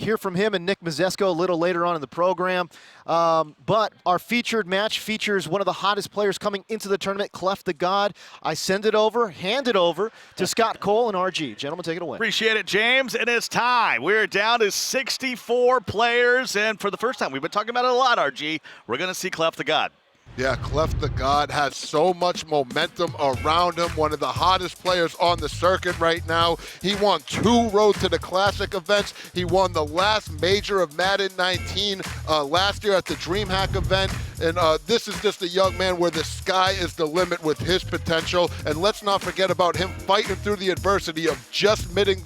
hear from him and Nick Mazzesko a little later on in the program. But our featured match features one of the hottest players coming into the tournament, Clef the God. I hand it over to Scott Cole and RG. Gentlemen, take it away. Appreciate it, James. And it's time. We're down to 64 players, and for the first time, we've been talking about it a lot, RG, we're going to see Clef the God. Yeah, Clef the God has so much momentum around him. One of the hottest players on the circuit right now. He won 2 Road to the Classic events. He won the last major of Madden 19 last year at the DreamHack event. And this is just a young man where the sky is the limit with his potential. And let's not forget about him fighting through the adversity of just missing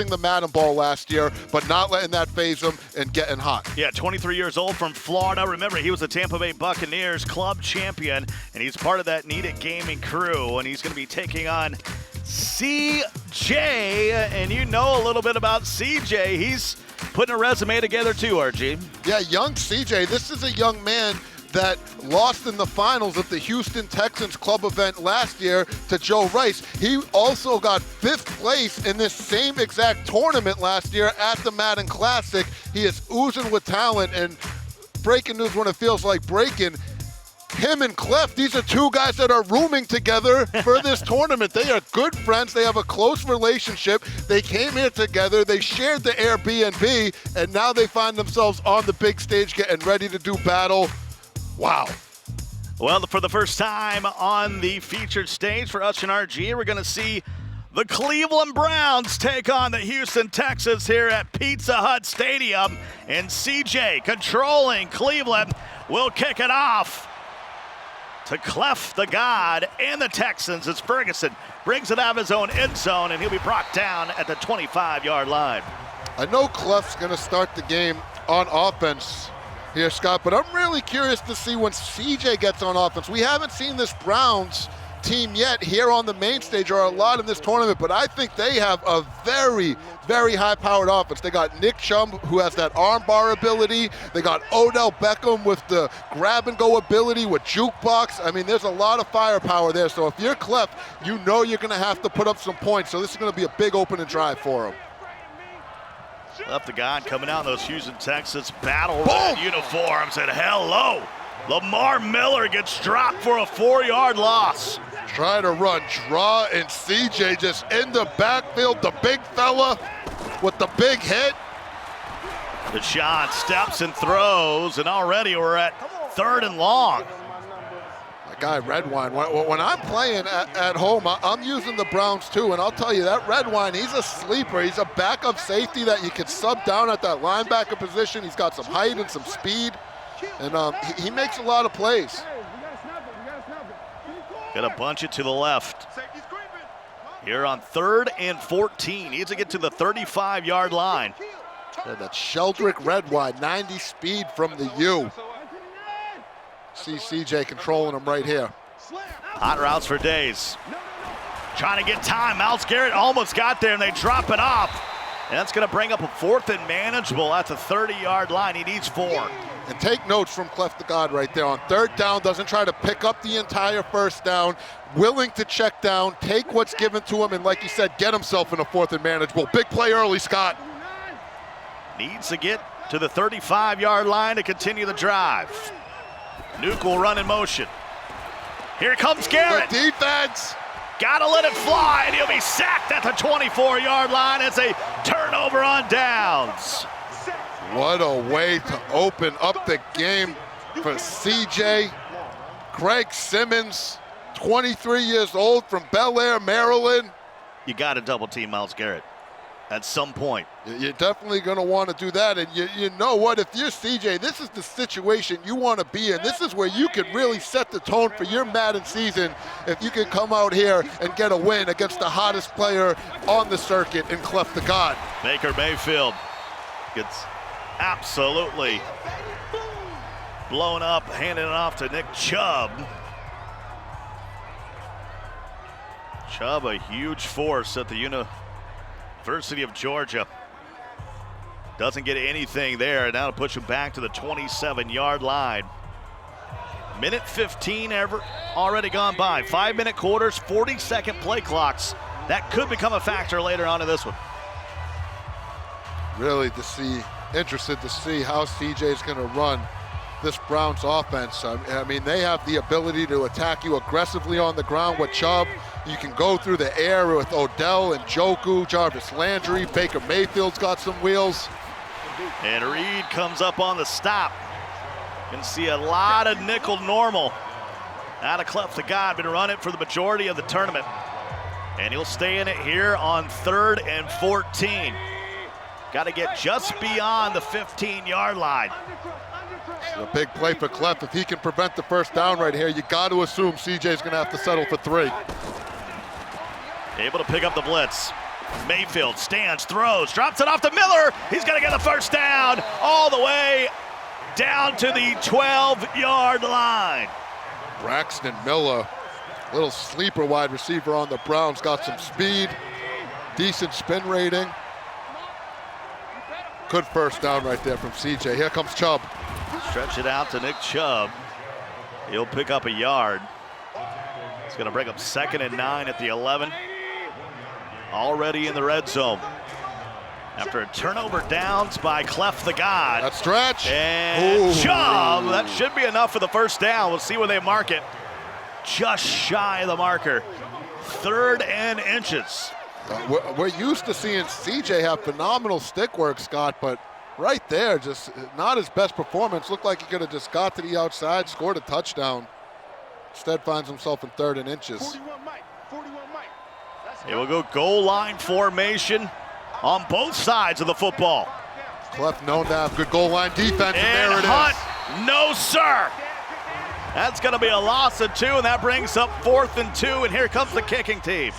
the Madden ball last year, but not letting that phase him and getting hot. Yeah, 23 years old from Florida. Remember, he was the Tampa Bay Buccaneers club champion, and he's part of that Need It Gaming crew, and he's going to be taking on Cjay, and you know a little bit about Cjay. He's putting a resume together too, RG. Yeah, young Cjay. This is a young man that lost in the finals of the Houston Texans club event last year to Joe Rice. He also got 5th place in this same exact tournament last year at the Madden Classic. He is oozing with talent, and breaking news when it feels like breaking. Him and Clef, these are 2 guys that are rooming together for this tournament. They are good friends. They have a close relationship. They came here together. They shared the Airbnb, and now they find themselves on the big stage getting ready to do battle. Wow. Well, for the first time on the featured stage for us and RG, we're going to see the Cleveland Browns take on the Houston Texans here at Pizza Hut Stadium. And Cjay, controlling Cleveland, will kick it off to Clef the God and the Texans as Ferguson brings it out of his own end zone, and he'll be brought down at the 25-yard line. I know Clef's going to start the game on offense here, Scott, but I'm really curious to see when Cjay gets on offense. We haven't seen this Browns team yet here on the main stage, or a lot in this tournament, but I think they have a very, very high-powered offense. They got Nick Chubb, who has that armbar ability. They got Odell Beckham with the grab-and-go ability with Jukebox. I mean, there's a lot of firepower there. So if you're Clef, you know you're going to have to put up some points. So this is going to be a big opening drive for him. Clef the God coming out in those Houston Texans battle red uniforms, and hello, Lamar Miller gets dropped for a 4-yard loss. Trying to run draw, and Cjay just in the backfield, the big fella with the big hit. Deshaun steps and throws, and already we're at 3rd and long. That guy Redwine, when I'm playing at home, I'm using the Browns too, and I'll tell you, that Redwine, he's a sleeper. He's a backup safety that you can sub down at that linebacker position. He's got some height and some speed, and he makes a lot of plays. Gonna bunch it to the left. Here on 3rd and 14. Needs to get to the 35-yard line. Yeah, that Sheldrick Redwine, 90 speed from the U. See Cjay controlling him right here. Hot routes for days. Trying to get time. Myles Garrett almost got there, and they drop it off. And that's going to bring up a 4th and manageable at the 30-yard line. He needs 4. And take notes from Clef the God right there. On 3rd down, doesn't try to pick up the entire 1st down. Willing to check down, take what's given to him, and like you said, get himself in a 4th and manageable. Big play early, Scott. Needs to get to the 35-yard line to continue the drive. Nuke will run in motion. Here comes Garrett. The defense. Gotta let it fly, and he'll be sacked at the 24-yard line. It's a turnover on downs. What a way to open up the game for Cjay. Greg Simmons, 23 years old from Bel Air, Maryland. You got to double team Myles Garrett at some point. You're definitely going to want to do that. And you know what? If you're Cjay, this is the situation you want to be in. This is where you can really set the tone for your Madden season if you can come out here and get a win against the hottest player on the circuit in Clef the God. Baker Mayfield gets absolutely blown up, handing it off to Nick Chubb. Chubb, a huge force at the University of Georgia. Doesn't get anything there. Now to push him back to the 27-yard line. Minute 15 already gone by. 5-minute quarters, 40-second play clocks. That could become a factor later on in this one. Really, to see interested to see how Cjay is going to run this Browns offense. I mean, they have the ability to attack you aggressively on the ground with Chubb. You can go through the air with Odell and Njoku, Jarvis Landry, Baker Mayfield's got some wheels. And Reed comes up on the stop. You can see a lot of nickel normal out of Cleff the God. Been running for the majority of the tournament. And he'll stay in it here on 3rd and 14. Got to get just beyond the 15-yard line. A big play for Cleff. If he can prevent the first down right here, you got to assume Cjay's going to have to settle for 3. Able to pick up the blitz. Mayfield stands, throws, drops it off to Miller. He's going to get the first down all the way down to the 12-yard line. Braxton Miller, little sleeper wide receiver on the Browns, got some speed, decent spin rating. Good first down right there from Cjay. Here comes Chubb. Stretch it out to Nick Chubb. He'll pick up a yard. It's going to bring up 2nd and 9 at the 11. Already in the red zone. After a turnover downs by Cleff the God. That stretch. And Chubb, that should be enough for the first down. We'll see where they mark it. Just shy of the marker. 3rd and inches. We're used to seeing Cjay have phenomenal stick work, Scott, but right there, just not his best performance. Looked like he could have just got to the outside, scored a touchdown. Instead finds himself in 3rd and inches. It will go goal line formation on both sides of the football. Cleff known to have good goal line defense, and there it Hunt, is. no sir. That's going to be a loss of 2, and that brings up 4th and 2, and here comes the kicking team.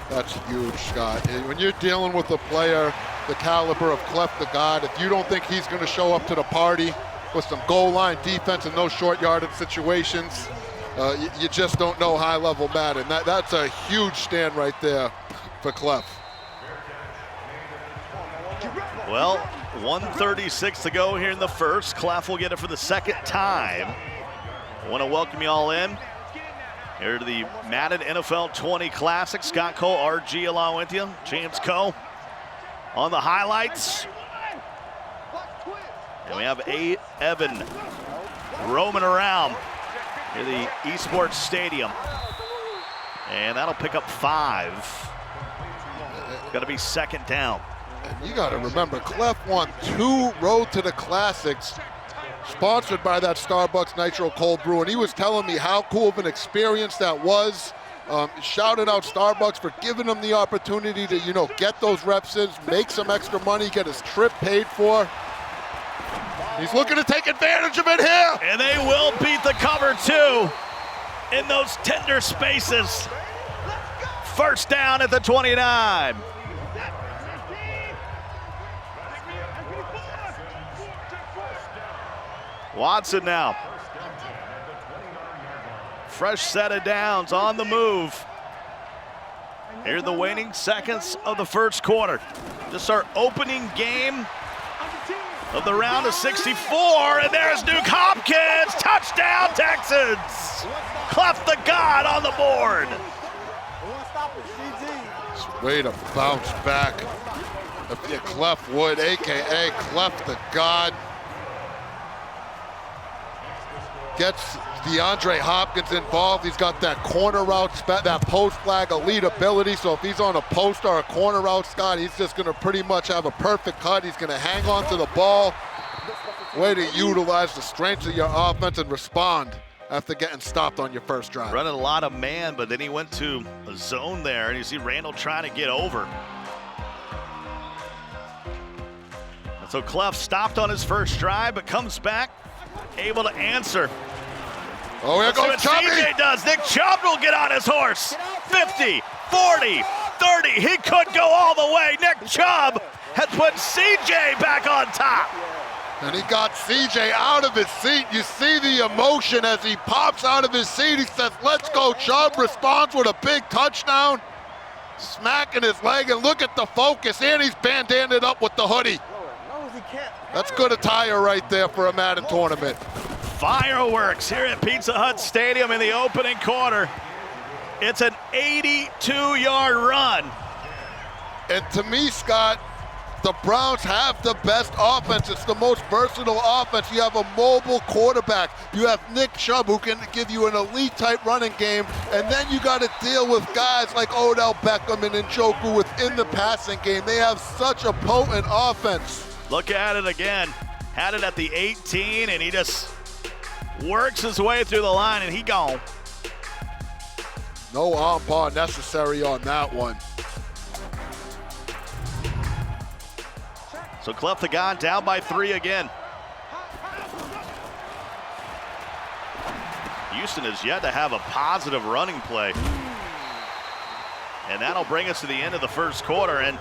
That's huge, Scott. When you're dealing with a player the caliber of Cleff the God, if you don't think he's going to show up to the party with some goal line defense in those short yardage situations, you just don't know high-level Madden. That's a huge stand right there for Cleff. Well, 1:36 to go here in the first. Cleff will get it for the 2nd time. I want to welcome you all in here to the Madden NFL 20 Classic. Scott Cole, RG along with you. James Coe on the highlights. And we have Evan roaming around near the Esports Stadium. And that'll pick up 5. It's going to be 2nd down. And you got to remember, Cleff won 2 Road to the Classics sponsored by that Starbucks Nitro Cold Brew, and he was telling me how cool of an experience that was. Shouted out Starbucks for giving him the opportunity to, get those reps in, make some extra money, get his trip paid for. He's looking to take advantage of it here. And they will beat the cover 2 in those tender spaces. First down at the 29. Watson now. Fresh set of downs on the move. Here are the waning seconds of the first quarter. Just our opening game of the round of 64, and there's Duke Hopkins. Touchdown, Texans. Cleff the God on the board. Way to bounce back. If Cleff Wood, a.k.a. Cleff the God, gets DeAndre Hopkins involved. He's got that corner route, that post flag elite ability. So if he's on a post or a corner route, Scott, he's just going to pretty much have a perfect cut. He's going to hang on to the ball. Way to utilize the strengths of your offense and respond after getting stopped on your first drive. Running a lot of man, but then he went to a zone there, and you see Randall trying to get over. And so Cleff stopped on his first drive, but comes back, able to answer. Oh, here goes Chubby. Cjay does. Nick Chubb will get on his horse. 50, 40, 30. He could go all the way. Nick Chubb has put Cjay back on top. And he got Cjay out of his seat. You see the emotion as he pops out of his seat. He says, "Let's go, Chubb." Responds with a big touchdown. Smacking his leg, and look at the focus. And he's bandanaed up with the hoodie. That's good attire right there for a Madden tournament. Fireworks here at Pizza Hut Stadium in the opening quarter. It's an 82-yard run. And to me, Scott, The Browns have the best offense. It's the most versatile offense. You have a mobile quarterback. You have Nick Chubb, who can give you an elite-type running game. And then you got to deal with guys like Odell Beckham and Njoku within the passing game. They have such a potent offense. Look at it again. Had it at the 18, and he just works his way through the line, and he gone. No on-par necessary on that one. So Cleff the God down by 3 again. Houston has yet to have a positive running play. And that'll bring us to the end of the first quarter. And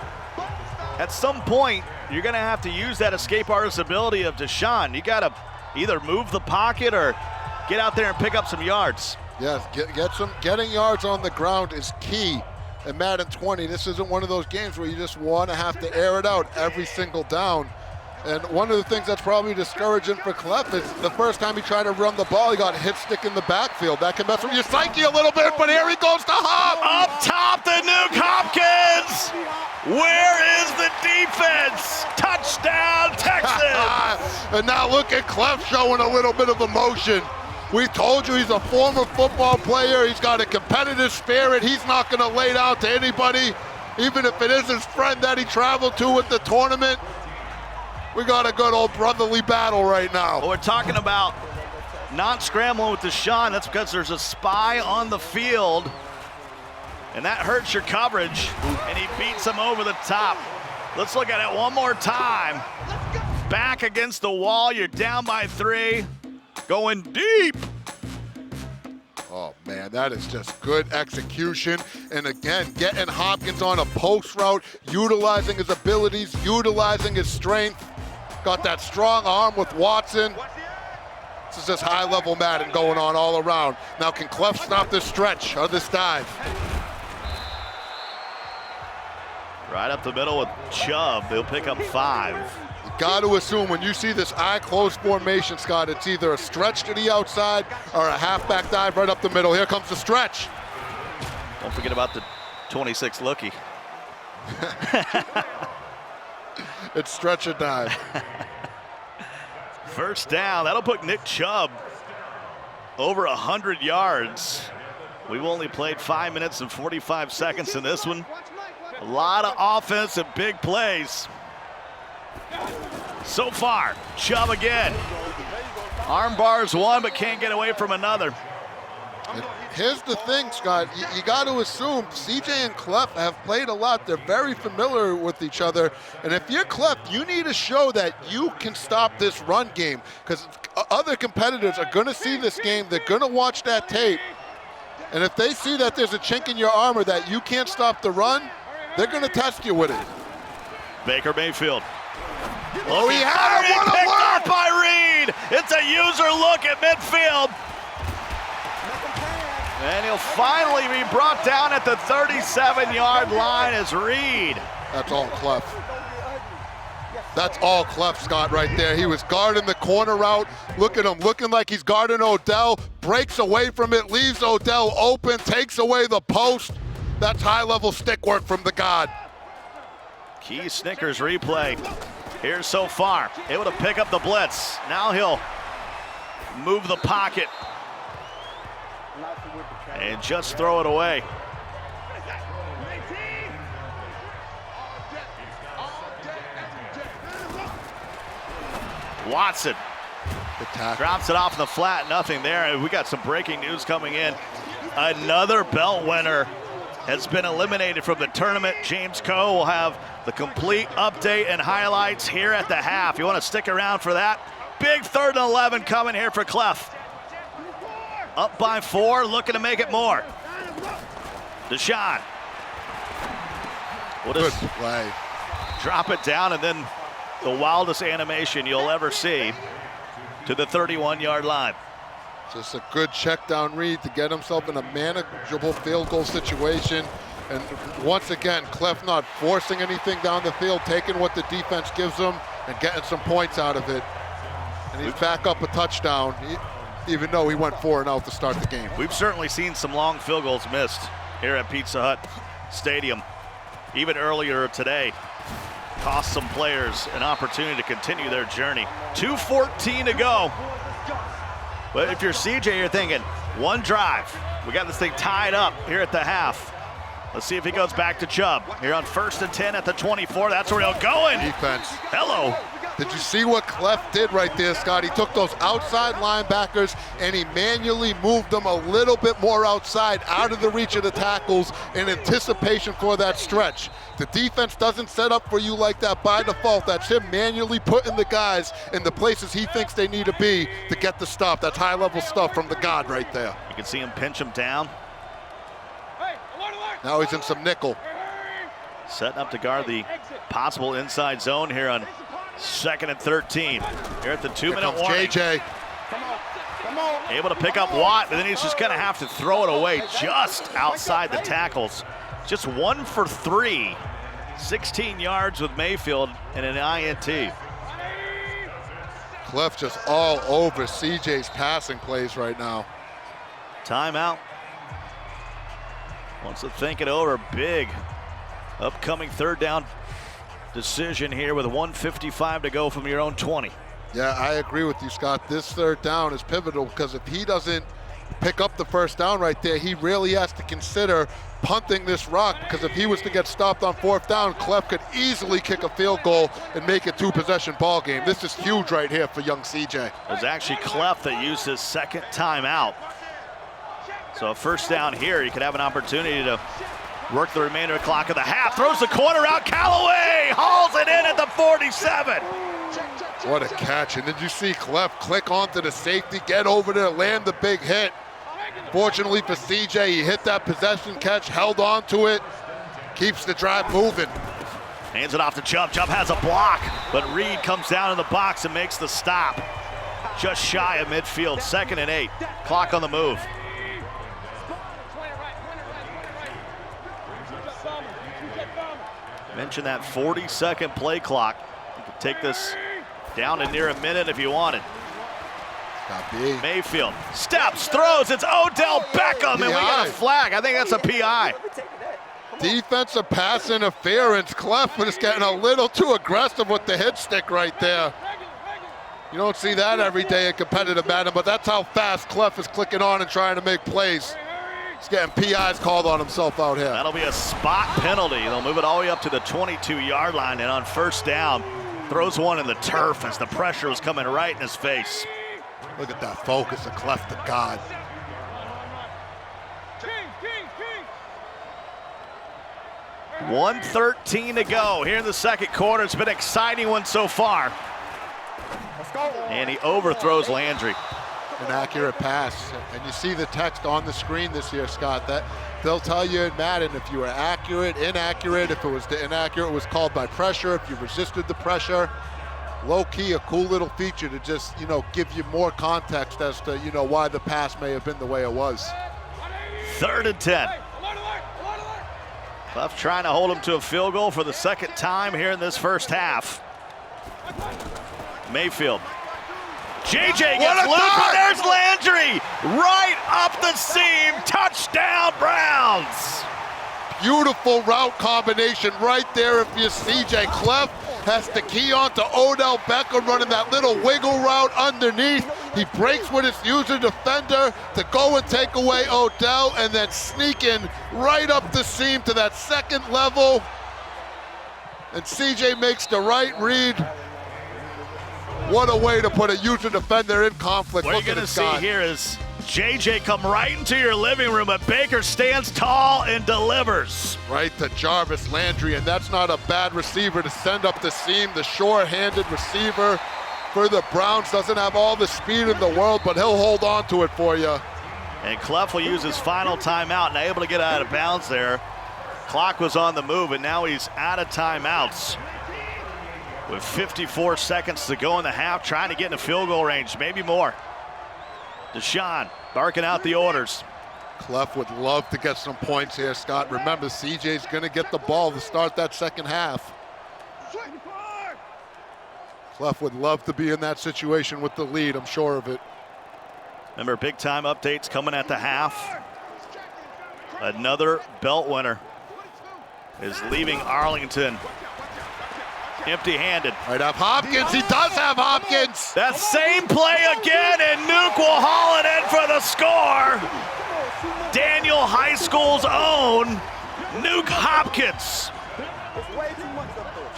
at some point, you're going to have to use that escape artist ability of Deshaun. You got to either move the pocket or get out there and pick up some yards. Yes, getting yards on the ground is key. In Madden 20, this isn't one of those games where you just want to have to air it out every single down. And one of the things that's probably discouraging for Cleff is the first time he tried to run the ball, he got hit stick in the backfield. That can mess with your psyche a little bit, but here he goes to Hop. Up top, the Nuke Hopkins. Where is the defense? Touchdown, Texans. And now look at Cleff showing a little bit of emotion. We told you he's a former football player. He's got a competitive spirit. He's not going to lay down to anybody, even if it is his friend that he traveled to with the tournament. We got a good old brotherly battle right now. Well, we're talking about not scrambling with Deshaun. That's because there's a spy on the field, and that hurts your coverage, and he beats him over the top. Let's look at it one more time. Back against the wall. You're down by 3. Going deep. Oh, man, that is just good execution. And again, getting Hopkins on a post route, utilizing his abilities, utilizing his strength. Got that strong arm with Watson. This is just high-level Madden going on all around. Now, can Cleff stop this stretch or this dive? Right up the middle with Chubb. They'll pick up 5. Got to assume when you see this eye-closed formation, Scott, it's either a stretch to the outside or a halfback dive right up the middle. Here comes the stretch. Don't forget about the 26 lookie. It's stretch or dive. First down. That'll put Nick Chubb over 100 yards. We've only played 5 minutes and 45 seconds in this one. A lot of offense and big plays. So far, Chubb again. Arm bars one, but can't get away from another. And here's the thing, Scott. You got to assume Cjay and Cleff have played a lot. They're very familiar with each other. And if you're Cleff, you need to show that you can stop this run game, because other competitors are going to see this game. They're going to watch that tape. And if they see that there's a chink in your armor that you can't stop the run, they're going to test you with it. Baker Mayfield. Oh, he had it. What a picked work! off by Reed. It's a user look at midfield. And he'll finally be brought down at the 37-yard line as Reed. That's all Cleff. That's all Cleff, Scott, right there. He was guarding the corner route. Look at him, looking like he's guarding Odell. Breaks away from it, leaves Odell open, takes away the post. That's high-level stick work from the God. Key Snickers replay here so far. Able to pick up the blitz. Now he'll move the pocket and just throw it away. Watson drops it off in the flat, nothing there. We got some breaking news coming in. Another belt winner has been eliminated from the tournament. James Coe will have the complete update and highlights here at the half. You want to stick around for that? Big 3rd and 11 coming here for Cleff. Up by 4, looking to make it more. Deshaun. We'll Good just play. drop it down, and then the wildest animation you'll ever see to the 31-yard line. Just a good check down read to get himself in a manageable field goal situation. And once again, Cleff not forcing anything down the field, taking what the defense gives him and getting some points out of it. And he's back up a touchdown, even though he went 4-0 to start the game. We've certainly seen some long field goals missed here at Pizza Hut Stadium, even earlier today. cost some players an opportunity to continue their journey. 2:14 to go. But if you're Cjay, you're thinking, one drive. We got this thing tied up here at the half. Let's see if he goes back to Chubb. Here on 1st and 10 at the 24. That's where he'll go in. Defense. Hello. Did you see what Cleff did right there, Scott? He took those outside linebackers and he manually moved them a little bit more outside, out of the reach of the tackles in anticipation for that stretch. The defense doesn't set up for you like that by default. That's him manually putting the guys in the places he thinks they need to be to get the stop. That's high-level stuff from the God right there. You can see him pinch him down. Now he's in some nickel. Setting up to guard the possible inside zone here on 2nd and 13. Here at the 2-minute warning. Cjay. Able to pick up Watt, but then he's just going to have to throw it away just outside the tackles. Just 1 for 3. 16 yards with Mayfield and an INT. Cleff just all over Cjay's passing plays right now. Timeout. Wants to think it over. Big upcoming 3rd down decision here with 1:55 to go from your own 20. Yeah, I agree with you, Scott. This 3rd down is pivotal because if he doesn't pick up the 1st down right there, he really has to consider punting this rock, because if he was to get stopped on 4th down, Cleff could easily kick a field goal and make it 2-possession ball game. This is huge right here for young Cjay. It was actually Cleff that used his 2nd timeout. So a 1st down here, he could have an opportunity to work the remainder of the clock of the half. Throws the corner out. Callaway hauls it in at the 47. What a catch. And did you see Cleff click onto the safety, get over there, land the big hit? Fortunately for Cjay, he hit that possession catch, held on to it, keeps the drive moving. Hands it off to Chubb. Chubb has a block, but Reed comes down in the box and makes the stop. Just shy of midfield, 2nd and 8. Clock on the move. Mentioned that 40-second play clock. You could take this down to near a minute if you wanted. Mayfield steps, throws. It's Odell Beckham, and we got a flag. I think that's a PI. Defensive pass interference. Cleff was getting a little too aggressive with the hit stick right there. You don't see that every day in competitive Madden, but that's how fast Cleff is clicking on and trying to make plays. He's getting PIs called on himself out here. That'll be a spot penalty. They'll move it all the way up to the 22-yard line, and on 1st down, throws one in the turf as the pressure was coming right in his face. Look at that focus of Cleff the God. King. 1:13 to go here in the 2nd quarter. It's been an exciting one so far. Let's go. And he overthrows Landry. An accurate pass. And you see the text on the screen this year, Scott, that they'll tell you in Madden if you were accurate, inaccurate. If it was inaccurate, it was called by pressure. If you resisted the pressure. Low-key, a cool little feature to just, give you more context as to, why the pass may have been the way it was. 3rd and 10. Cleff trying to hold him to a field goal for the 2nd time here in this 1st half. Mayfield. Cjay gets loose, but there's Landry right up the seam. Touchdown, Browns. Beautiful route combination right there if you're Cjay. Cleff has to key on to Odell Beckham running that little wiggle route underneath. He breaks with his user defender to go and take away Odell, and then sneaking right up the seam to that 2nd level. And Cjay makes the right read. What a way to put a user defender in conflict. What you're going to see here is Cjay come right into your living room, but Baker stands tall and delivers. Right to Jarvis Landry, and that's not a bad receiver to send up the seam. The sure-handed receiver for the Browns doesn't have all the speed in the world, but he'll hold on to it for you. And Cleff will use his final timeout and able to get out of bounds there. Clock was on the move, and now he's out of timeouts. With 54 seconds to go in the half, trying to get in a field goal range, maybe more. Deshaun barking out the orders. Cleff would love to get some points here, Scott. Remember, Cjay's going to get the ball to start that 2nd half. Cleff would love to be in that situation with the lead, I'm sure of it. Remember, big time updates coming at the half. Another belt winner is leaving Arlington. empty-handed. Right up Hopkins, he does have Hopkins. That same play again, and Nuke will haul it in for the score. Daniel High School's own Nuke Hopkins.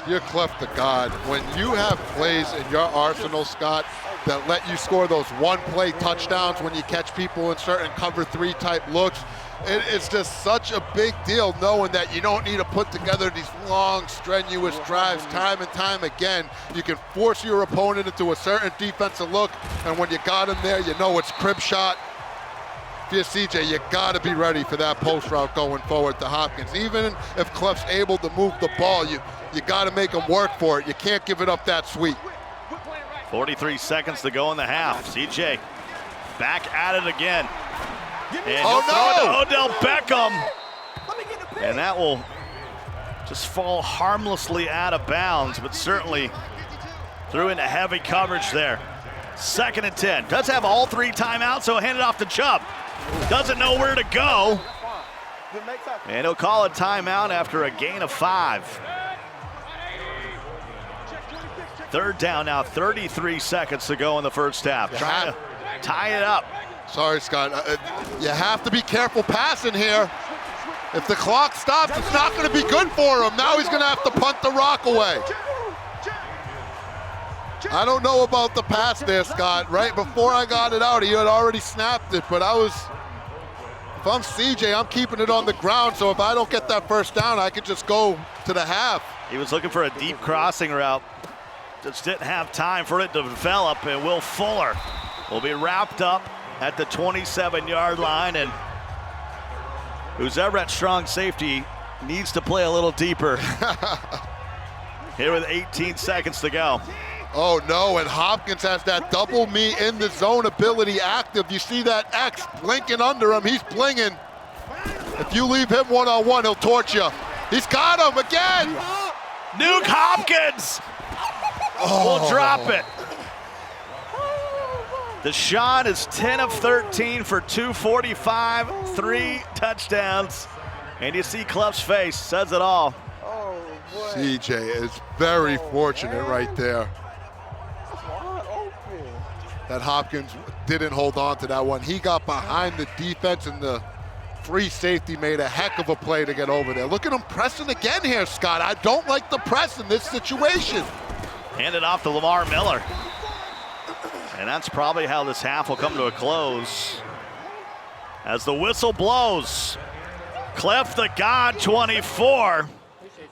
You're Cleff the God. When you have plays in your arsenal, Scott, that let you score those one-play touchdowns when you catch people in certain cover 3 type looks, it's just such a big deal knowing that you don't need to put together these long, strenuous drives time and time again. You can force your opponent into a certain defensive look, and when you got him there, you know it's crib shot. If you're Cjay, you got to be ready for that post route going forward to Hopkins. Even if Cleff's able to move the ball, you got to make him work for it. You can't give it up that sweet. 43 seconds to go in the half. Cjay back at it again. And oh no! Odell Beckham. And that will just fall harmlessly out of bounds, but certainly threw into heavy coverage there. 2nd and 10. Does have all 3 timeouts, so hand it off to Chubb. Doesn't know where to go. And he'll call a timeout after a gain of 5. 3rd down now, 33 seconds to go in the first half. Trying to tie it up. Sorry, Scott. You have to be careful passing here. If the clock stops, it's not going to be good for him. Now he's going to have to punt the rock away. I don't know about the pass there, Scott. Right before I got it out, he had already snapped it, but if I'm Cjay, I'm keeping it on the ground, so if I don't get that first down, I could just go to the half. He was looking for a deep crossing route. Just didn't have time for it to develop, and Will Fuller will be wrapped up at the 27-yard line, and who's ever at strong safety needs to play a little deeper. Here with 18 seconds to go. Oh no, and Hopkins has that double me in the zone ability active. You see that X blinking under him, he's blinging. If you leave him one-on-one, he'll torch you. He's got him again! Nuke Hopkins will drop it. Deshaun is 10 of 13 for 245, 3 touchdowns. And you see Cleff's face, says it all. Cjay is very fortunate right there that Hopkins didn't hold on to that one. He got behind the defense, and the free safety made a heck of a play to get over there. Look at him pressing again here, Scott. I don't like the press in this situation. Handed off to Lamar Miller. And that's probably how this half will come to a close. As the whistle blows, Cleff the God 24,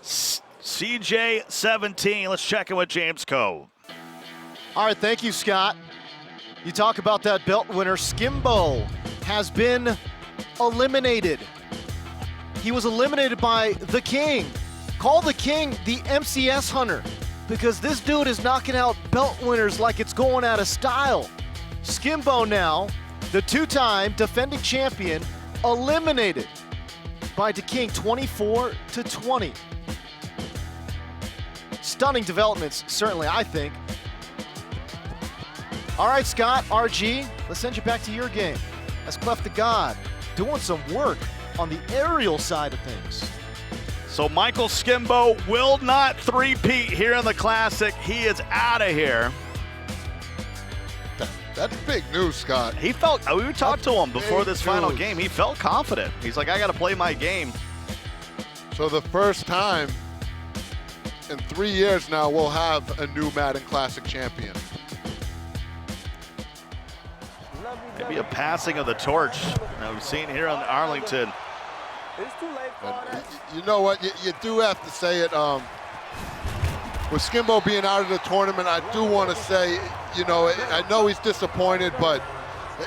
Cjay 17. Let's check in with James Cove. All right, thank you, Scott. You talk about that belt winner. Skimbo has been eliminated. He was eliminated by the King. Call the King the MCS Hunter, because this dude is knocking out belt winners like it's going out of style. Skimbo now, the 2-time defending champion, eliminated by the King 24-20. Stunning developments, certainly, I think. All right, Scott, RG, let's send you back to your game. That's Cleff the God doing some work on the aerial side of things. So Michael Skimbo will not three-peat here in the Classic. He is out of here. That's big news, Scott. He felt, we talked to him before this final news. game. He felt confident. He's like, I got to play my game. So the first time in 3 years now, we'll have a new Madden Classic champion. Maybe a passing of the torch. Now we've seen here on Arlington. It's too late for You know what? You do have to say it. With Skimbo being out of the tournament, I do want to say, you know, I know he's disappointed, but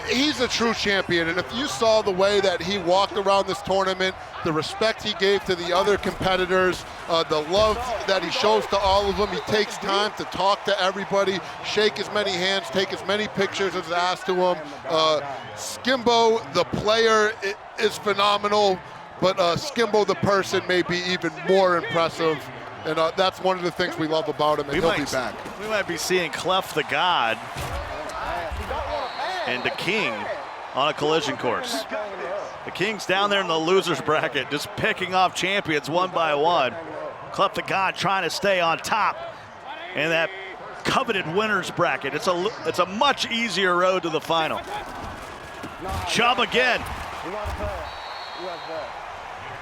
he's a true champion. And if you saw the way that he walked around this tournament, the respect he gave to the other competitors, the love that he shows to all of them, he takes time to talk to everybody, shake as many hands, take as many pictures as asked to him. Skimbo, the player, is phenomenal, but Skimbo, the person, may be even more impressive. And that's one of the things we love about him, and he'll be back. We might be seeing Cleff the God and the King on a collision course. The King's down there in the loser's bracket, just picking off champions one by one. Cleff the God trying to stay on top. in that coveted winners bracket. It's a much easier road to the final. Chubb again.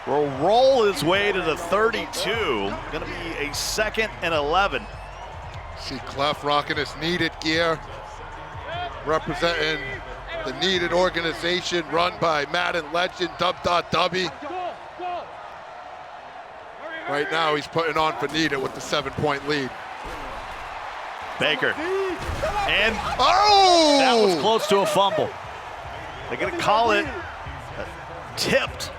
Will roll his way to the 32. Going to be a 2nd and 11. See Cleff rocking his needed gear, representing the needed organization run by Madden legend Dub.W. Right now he's putting on for needed with the 7-point lead. Baker. And oh! that was close to a fumble. They're going to call it tipped.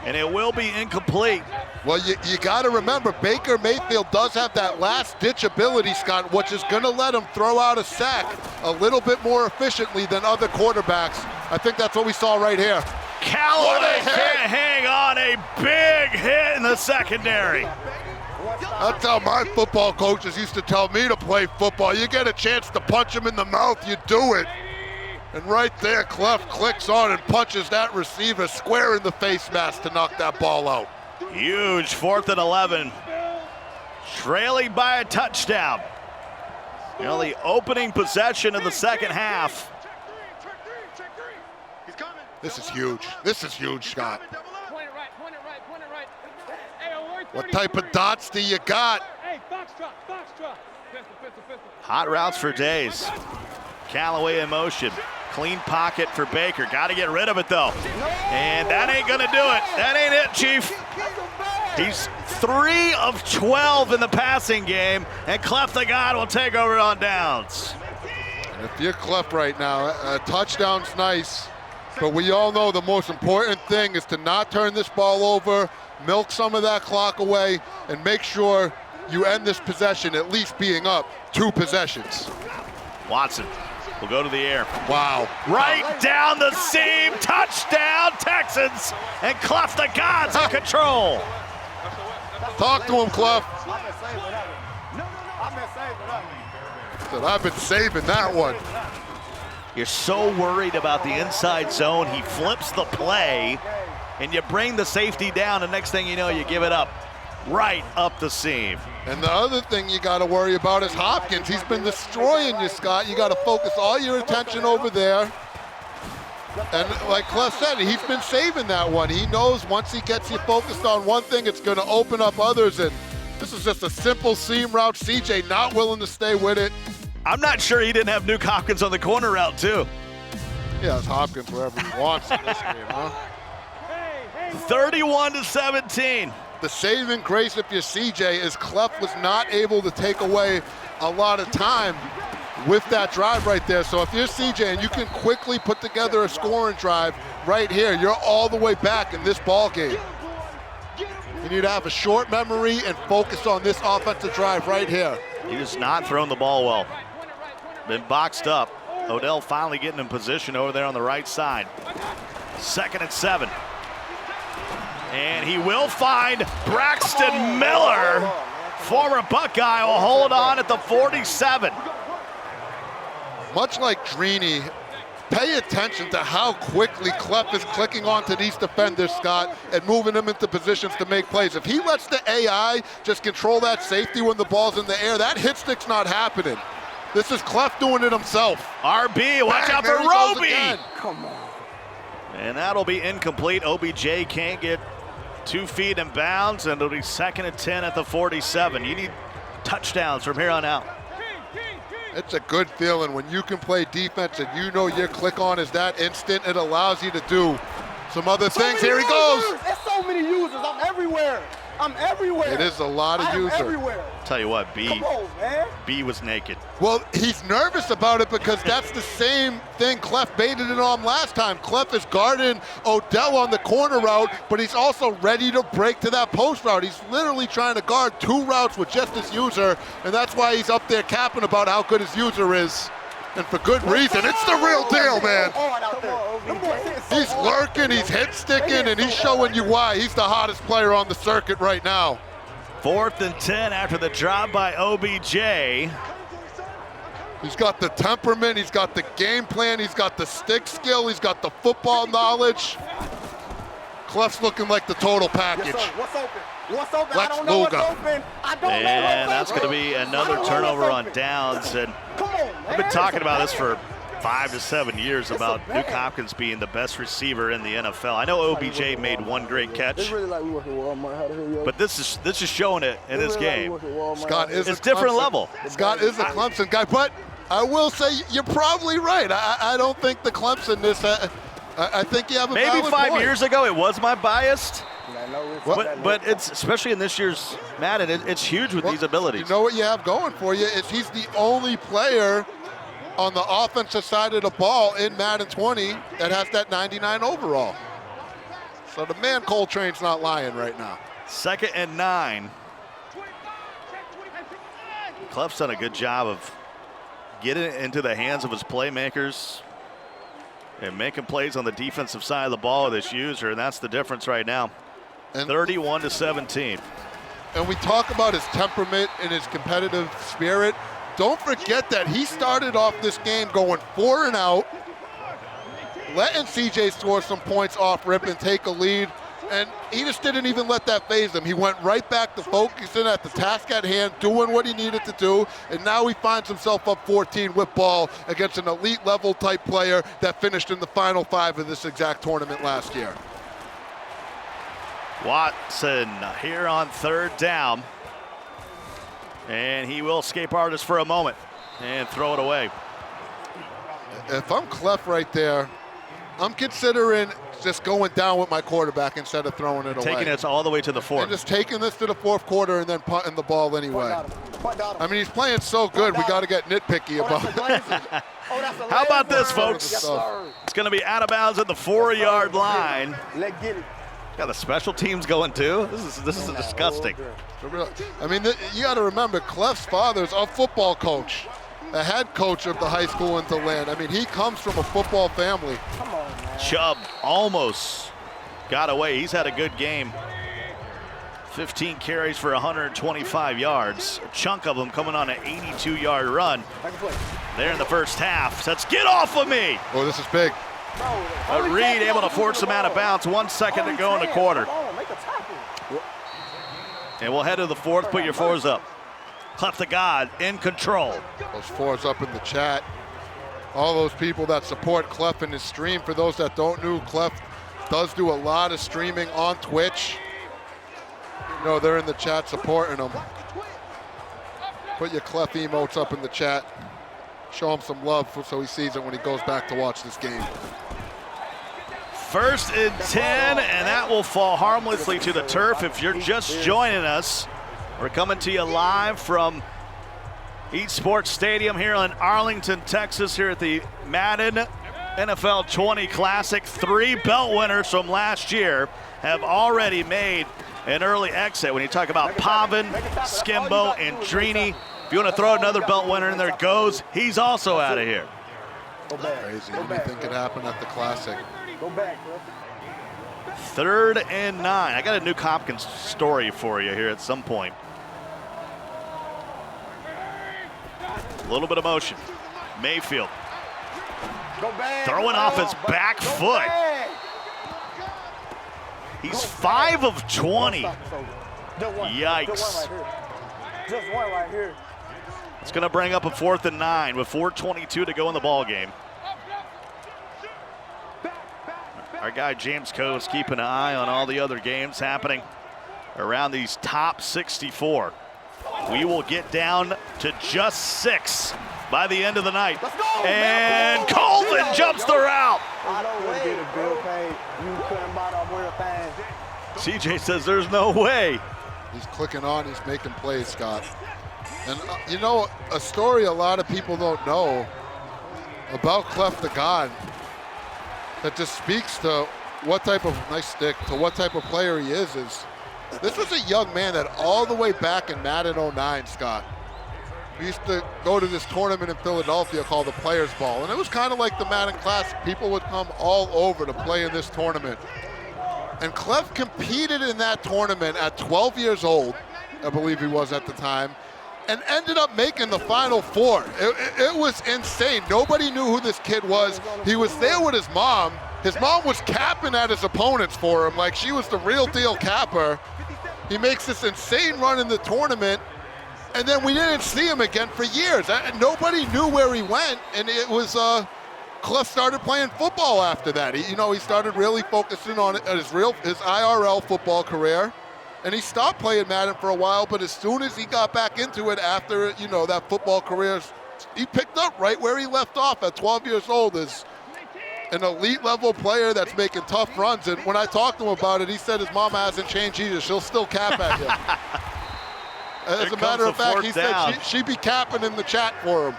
And it will be incomplete. Well, you got to remember, Baker Mayfield does have that last-ditch ability, Scott, which is going to let him throw out a sack a little bit more efficiently than other quarterbacks. I think that's what we saw right here. Callaway can't hang on, a big hit in the secondary. That's how my football coaches used to tell me to play football. You get a chance to punch him in the mouth, you do it. And right there, Cleff clicks on and punches that receiver square in the face mask to knock that ball out. Huge 4th and 11. Trailing by a touchdown. You know, the opening possession of the second half. This is huge. This is huge, Scott. What type of dots do you got? Hot routes for days. Callaway in motion. Clean pocket for Baker. Got to get rid of it, though. And that ain't going to do it. That ain't it, Chief. He's 3 of 12 in the passing game, and Cleff the God will take over on downs. And if you're Cleff right now, a touchdown's nice, but we all know the most important thing is to not turn this ball over, milk some of that clock away, and make sure you end this possession at least being up 2 possessions. Watson will go to the air. Wow. Right down the seam, touchdown Texans, and Cleff the God's in control. Talk to him, Cleff. Said, I've been saving that one. You're so worried about the inside zone, he flips the play, and you bring the safety down, and next thing you know, you give it up right up the seam. And the other thing you got to worry about is Hopkins. He's been destroying you, Scott. You got to focus all your attention over there. And like Cleff said, he's been saving that one. He knows once he gets you focused on one thing, it's going to open up others. And this is just a simple seam route. Cjay not willing to stay with it. I'm not sure he didn't have Nuke Hopkins on the corner route, too. Yeah, it's Hopkins wherever he wants in this game, huh? 31-17. The saving grace if you're Cjay is Cleff was not able to take away a lot of time with that drive right there. So if you're Cjay and you can quickly put together a scoring drive right here, you're all the way back in this ball game. You need to have a short memory and focus on this offensive drive right here. He has not thrown the ball well. Been boxed up. Odell finally getting in position over there on the right side. 2nd and 7. And he will find Braxton Miller. Former Buckeye will hold on at the 47. Much like Drini, pay attention to how quickly Cleff is clicking onto these defenders, Scott, and moving them into positions to make plays. If he lets the AI just control that safety when the ball's in the air, that hit stick's not happening. This is Cleff doing it himself. RB, watch out for there he goes Roby. again. Come on. And that'll be incomplete. OBJ can't get 2 feet in bounds, and it'll be 2nd and 10 at the 47. You need touchdowns from here on out. It's a good feeling when you can play defense and you know your click on is that instant. It allows you to do some other things. Here he goes. There's so many users. I'm everywhere. I'm everywhere. It is a lot of users. Everywhere. Tell you what, B Come on, man. B was naked. Well, he's nervous about it because that's the same thing Cleff baited it on last time. Cleff is guarding Odell on the corner route, but he's also ready to break to that post route. He's literally trying to guard 2 routes with just his user, and that's why he's up there capping about how good his user is. And for good reason. It's the real deal, man. He's lurking, he's hit sticking, and he's showing you why. He's the hottest player on the circuit right now. 4th and 10 after the drop by OBJ. He's got the temperament, he's got the game plan, he's got the stick skill, he's got the football knowledge. Cleff's looking like the total package. Yes, sir. What's open? What's open? I Lex don't know what's Luger. open. I don't know what's And that's open. going to be I another don't know turnover what's on open. downs. And Come on, man. I've been talking about this for It's 5 to 7 years about a Nuke bad. Hopkins being the best receiver in the NFL. I know OBJ made one great It's catch, really like we work at Walmart. How the hell you but this is showing it in this game. Scott is It's a different Clemson- level. Scott is a Clemson guy, but I will say you're probably right. I don't think the Clemsonness. I think you have a Maybe valid 5 point. years ago it was my bias, What? but it's especially in this year's Madden, it's huge with Well, these abilities. You know what you have going for you is he's the only player on the offensive side of the ball in Madden 20 that has that 99 overall. So the man Coltrane's not lying right now. 2nd and 9. Cleff's done a good job of getting it into the hands of his playmakers and making plays on the defensive side of the ball with this user, and that's the difference right now. And 31 to 17. And we talk about his temperament and his competitive spirit. Don't forget that he started off this game going 4 and out, letting Cjay score some points off rip and take a lead, and he just didn't even let that faze him. He went right back to focusing at the task at hand, doing what he needed to do, and now he finds himself up 14 with ball against an elite level type player that finished in the final 5 of this exact tournament last year. Watson here on 3rd down. And he will escape artist for a moment and throw it away. If I'm Cleff right there, I'm considering just going down with my quarterback instead of throwing it away. Taking it all the way to the 4th. And just taking this to the 4th quarter and then punting the ball anyway. I mean, he's playing so good, we got to get nitpicky about it. How about this, folks? Yes, sir. It's going to be out of bounds at the 4-yard line. Let's get it. Got the special teams going too. This is disgusting. I mean, you got to remember, Cleff's father's a football coach, the head coach of the high school in DeLand. I mean, he comes from a football family. Come on, man. Chubb almost got away. He's had a good game. 15 carries for 125 yards. A chunk of them coming on an 82-yard run there in the first half. Says, get off of me! Oh, this is big. But Reed able to force him out of bounds. 1 second to go in the quarter. And we'll head to the 4th. Put your 4s up. Clef the God in control. Those 4s up in the chat. All those people that support Cleff in his stream. For those that don't know, Cleff does do a lot of streaming on Twitch. You know, they're in the chat supporting him. Put your Cleff emotes up in the chat. Show him some love so he sees it when he goes back to watch this game. 1st and 10, and that will fall harmlessly to the turf. If you're just joining us, we're coming to you live from Eat Sports Stadium here in Arlington, Texas, here at the Madden NFL 20 Classic. 3 belt winners from last year have already made an early exit. When you talk about Pavin, Skimbo, and Drini, if you want to throw another belt winner in there, goes. He's also out of here. Crazy. Anything could happen at the Classic. Go back, bro. 3rd and 9. I got a Nuke Hopkins story for you here at some point. A little bit of motion. Mayfield Go back. throwing off his back Go foot. back. He's 5 of 20. Just one. Yikes. Just one right here. Just one right here. It's going to bring up a 4th and 9 with 4:22 to go in the ball game. Our guy James Coe is keeping an eye on all the other games happening around these top 64. We will get down to just 6 by the end of the night. Let's go, And man. Come on. Colvin jumps the route. I don't get a bill paid. You couldn't buy the real thing. Cjay says there's no way. He's clicking on, he's making plays, Scott. And you know, a story a lot of people don't know about Clef the God that just speaks to what type of, nice stick, to what type of player he is this was a young man that all the way back in Madden 09, Scott, we used to go to this tournament in Philadelphia called the Players Ball, and it was kind of like the Madden Classic. People would come all over to play in this tournament. And Clef competed in that tournament at 12 years old, I believe he was at the time, and ended up making the Final Four. It was insane. Nobody knew who this kid was. He was there with his mom. His mom was capping at his opponents for him, like she was the real deal capper. He makes this insane run in the tournament, and then we didn't see him again for years. Nobody knew where he went, and it was Cleff started playing football after that. He started really focusing on his IRL football career, and he stopped playing Madden for a while. But as soon as he got back into it after that football career, he picked up right where he left off at 12 years old as an elite level player that's making tough runs. And when I talked to him about it, he said his mama hasn't changed either. She'll still cap at him. As a matter of fact, he said she'd be capping in the chat for him.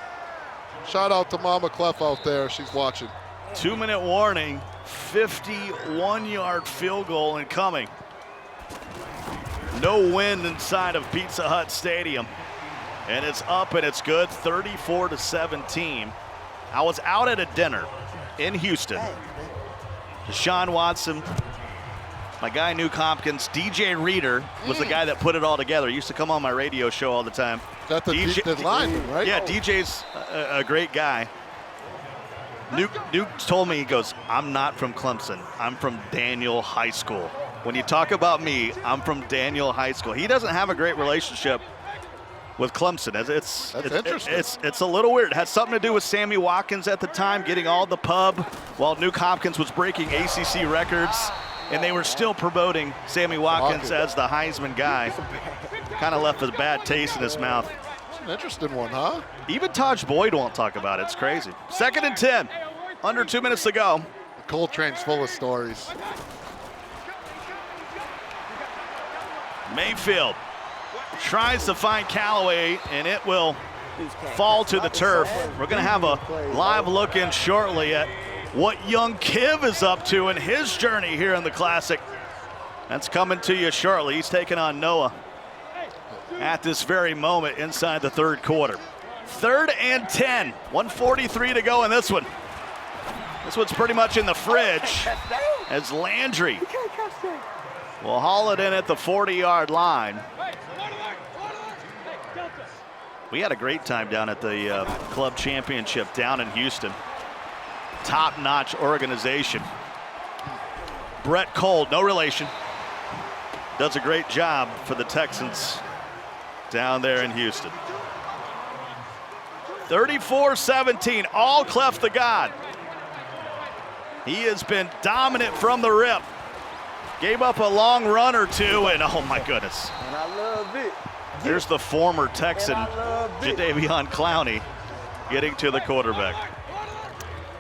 Shout out to Mama Cleff out there. She's watching. 2-minute warning, 51-yard field goal incoming. No wind inside of Pizza Hut Stadium. And it's up and it's good, 34-17. I was out at a dinner in Houston. Deshaun Watson, my guy Nuke Hopkins, DJ Reader was the guy that put it all together. He used to come on my radio show all the time. That's the lineman, right? Yeah, DJ's a great guy. Nuke told me, he goes, I'm not from Clemson. I'm from Daniel High School. When you talk about me, I'm from Daniel High School. He doesn't have a great relationship with Clemson. That's interesting. It's a little weird. It had something to do with Sammy Watkins at the time, getting all the pub while Nuke Hopkins was breaking ACC records, and they were still promoting Sammy Watkins as the Heisman guy. Kind of left a bad taste in his mouth. It's an interesting one, huh? Even Taj Boyd won't talk about it. It's crazy. 2nd and 10. Under 2 minutes to go. The Coltrane's full of stories. Mayfield tries to find Callaway, and it will fall to the turf. We're going to have a live look in shortly at what young Kiv is up to in his journey here in the Classic. That's coming to you shortly. He's taking on Noah at this very moment inside the 3rd quarter. 3rd and 10, 1:43 to go in this one. This one's pretty much in the fridge as Landry will haul it in at the 40-yard line. We had a great time down at the club championship down in Houston. Top-notch organization. Brett Cole, no relation, does a great job for the Texans down there in Houston. 34-17, all Cleff the God. He has been dominant from the rip. Gave up a long run or two, and oh my goodness. And I love it. There's the former Texan, Jadeveon Clowney, getting to the quarterback.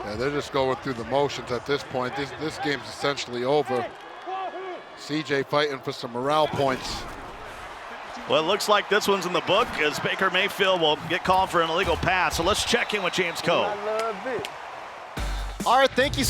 Yeah, they're just going through the motions at this point. This game's essentially over. Cjay fighting for some morale points. Well, it looks like this one's in the book as Baker Mayfield will get called for an illegal pass. So let's check in with James Cole. I love it. All right, thank you,